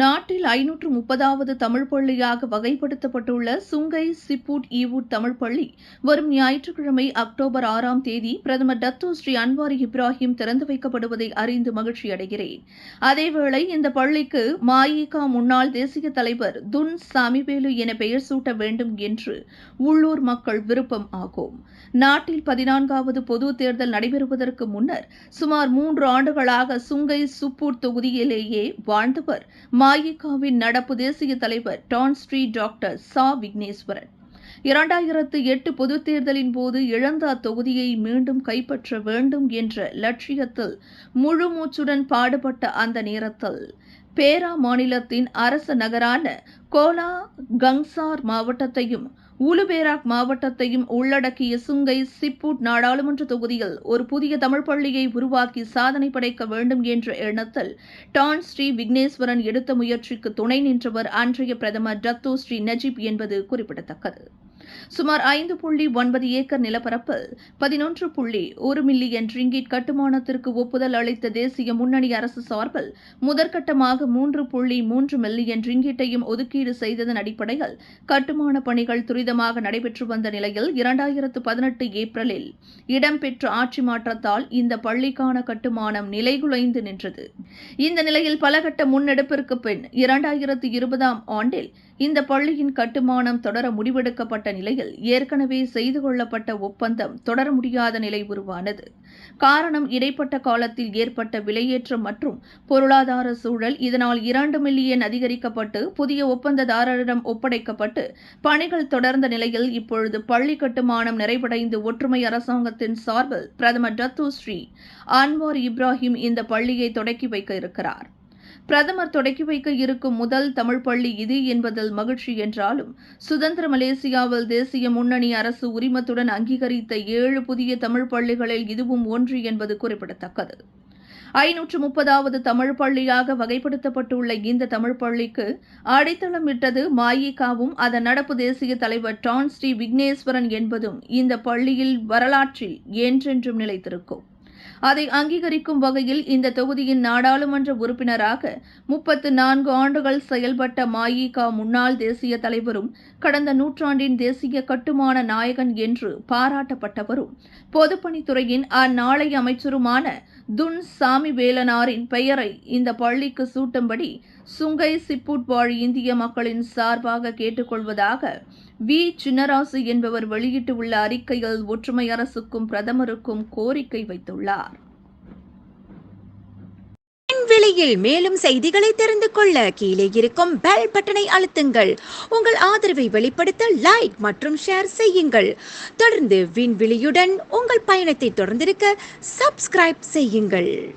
நாட்டில் 530வது தமிழ் பள்ளியாக வகைப்படுத்தப்பட்டுள்ள சுங்கை சிப்புட் ஈவூட் தமிழ் பள்ளி வரும் ஞாயிற்றுக்கிழமை அக்டோபர் 6ஆம் தேதி பிரதமர் டத்தோ ஸ்ரீ அன்வார் இப்ராஹிம் திறந்து வைக்கப்படுவதை அறிந்து மகிழ்ச்சியடைகிறேன். அதேவேளை இந்த பள்ளிக்கு மஇகா முன்னாள் தேசிய தலைவர் துன் சாமிவேலு என பெயர் சூட்ட வேண்டும் என்று உள்ளூர் மக்கள் விருப்பம் ஆகும். நாட்டில் 14வது பொது தேர்தல் நடைபெறுவதற்கு முன்னர் சுமார் 3 ஆண்டுகளாக சுங்கை சுப்பூட் தொகுதியிலேயே வாழ்ந்தவர் மஇகாவின் நடப்பு தேசிய தலைவர் டான் ஸ்ரீ டாக்டர் சா விக்னேஸ்வரன். 2008 பொதுத் தேர்தலின் போது இழந்த அத்தொகுதியை மீண்டும் கைப்பற்ற வேண்டும் என்ற லட்சியத்தில் முழு மூச்சுடன் பாடுபட்ட அந்த நேரத்தில் பேரா மாநிலத்தின் அரச நகரான கோலா கங்சார் மாவட்டத்தையும் உலுபேராக் மாவட்டத்தையும் உள்ளடக்கிய சுங்கை சிப்புட் நாடாளுமன்ற தொகுதியில் ஒரு புதிய தமிழ் பள்ளியை உருவாக்கி சாதனை படைக்க வேண்டும் என்ற எண்ணத்தில் டான் ஸ்ரீ விக்னேஸ்வரன் எடுத்த முயற்சிக்கு துணை நின்றவர் அன்றைய பிரதமர் டத்தோ ஸ்ரீ நஜீப் என்பது குறிப்பிடத்தக்கது. சுமார் 5.9 ஏக்கர் நிலப்பரப்பில் 11.1 மில்லியன் ரிங்கிட் கட்டுமானத்திற்கு ஒப்புதல் அளித்த தேசிய முன்னணி அரசு சார்பில் முதற்கட்டமாக 3.3 மில்லியன் ரிங்கிட்டையும் ஒதுக்கீடு செய்ததன் அடிப்படையில் கட்டுமான பணிகள் துரிதமாக நடைபெற்று வந்த நிலையில் 2018 ஏப்ரலில் இடம்பெற்ற ஆட்சி மாற்றத்தால் இந்த பள்ளிக்கான கட்டுமானம் நிலைகுலைந்து நின்றது. இந்த நிலையில் பலகட்ட முன்னெடுப்பிற்கு பின் 2020ஆம் ஆண்டில் இந்த பள்ளியின் கட்டுமானம் தொடர முடிவெடுக்கப்பட்ட நிலையில் ஏற்கனவே செய்து கொள்ளப்பட்ட ஒப்பந்தம் தொடர முடியாத நிலை உருவானது. காரணம், இடைப்பட்ட காலத்தில் ஏற்பட்ட விலையேற்றம் மற்றும் பொருளாதார சூழல். இதனால் 2 மில்லியன் அதிகரிக்கப்பட்டு புதிய ஒப்பந்ததாரரிடம் ஒப்படைக்கப்பட்டு பணிகள் தொடர்ந்த நிலையில் இப்பொழுது பள்ளி கட்டுமானம் நிறைவடைந்து ஒற்றுமை அரசாங்கத்தின் சார்பில் பிரதமர் டத்தோ ஸ்ரீ அன்வார் இப்ராஹிம் இந்த பள்ளியை தொடக்கி வைக்க இருக்கிறார். பிரதமர் தொடக்கி வைக்க இருக்கும் முதல் தமிழ் பள்ளி இது என்பதில் மகிழ்ச்சி என்றாலும், சுதந்திர மலேசியாவில் தேசிய முன்னணி அரசு உரிமத்துடன் அங்கீகரித்த 7 புதிய தமிழ் பள்ளிகளில் இதுவும் ஒன்று என்பது குறிப்பிடத்தக்கது. 530வது தமிழ் பள்ளியாக வகைப்படுத்தப்பட்டுள்ள இந்த தமிழ் பள்ளிக்கு அடித்தளமிட்டது மஇகாவும் அதன் நடப்பு தேசிய தலைவர் டான் ஸ்ரீ விக்னேஸ்வரன் என்பதும் இந்த பள்ளியில் வரலாற்றில் என்றென்றும் நிலைத்திருக்கும். அதை அங்கீகரிக்கும் வகையில் இந்த தொகுதியின் நாடாளுமன்ற உறுப்பினராக 34 ஆண்டுகள் செயல்பட்ட மஇகா முன்னாள் தேசிய தலைவரும் கடந்த நூற்றாண்டின் தேசிய கட்டுமான நாயகன் என்று பாராட்டப்பட்டவரும் பொதுப்பணித்துறையின் அந்நாளைய அமைச்சருமான துன் சாமிவேலனாரின் பெயரை இந்த பள்ளிக்கு சூட்டும்படி சுங்கை சிப்புட் வாழ் இந்திய மக்களின் சார்பாக கேட்டுக்கொள்வதாக வி சின்னராசு என்பவர் வெளியிட்டுள்ள அறிக்கையில் ஒற்றுமை அரசுக்கும் பிரதமருக்கும் கோரிக்கை வைத்துள்ளார். விலையில் மேலும் செய்திகளை தெரிந்து கொள்ள கீழே இருக்கும் பெல் பட்டனை அழுத்துங்கள். உங்கள் ஆதரவை வெளிப்படுத்த லைக் மற்றும் ஷேர் செய்யுங்கள். தொடர்ந்து விண்வெளியுடன் உங்கள் பயணத்தை தொடர்ந்திருக்க சப்ஸ்கிரைப் செய்யுங்கள்.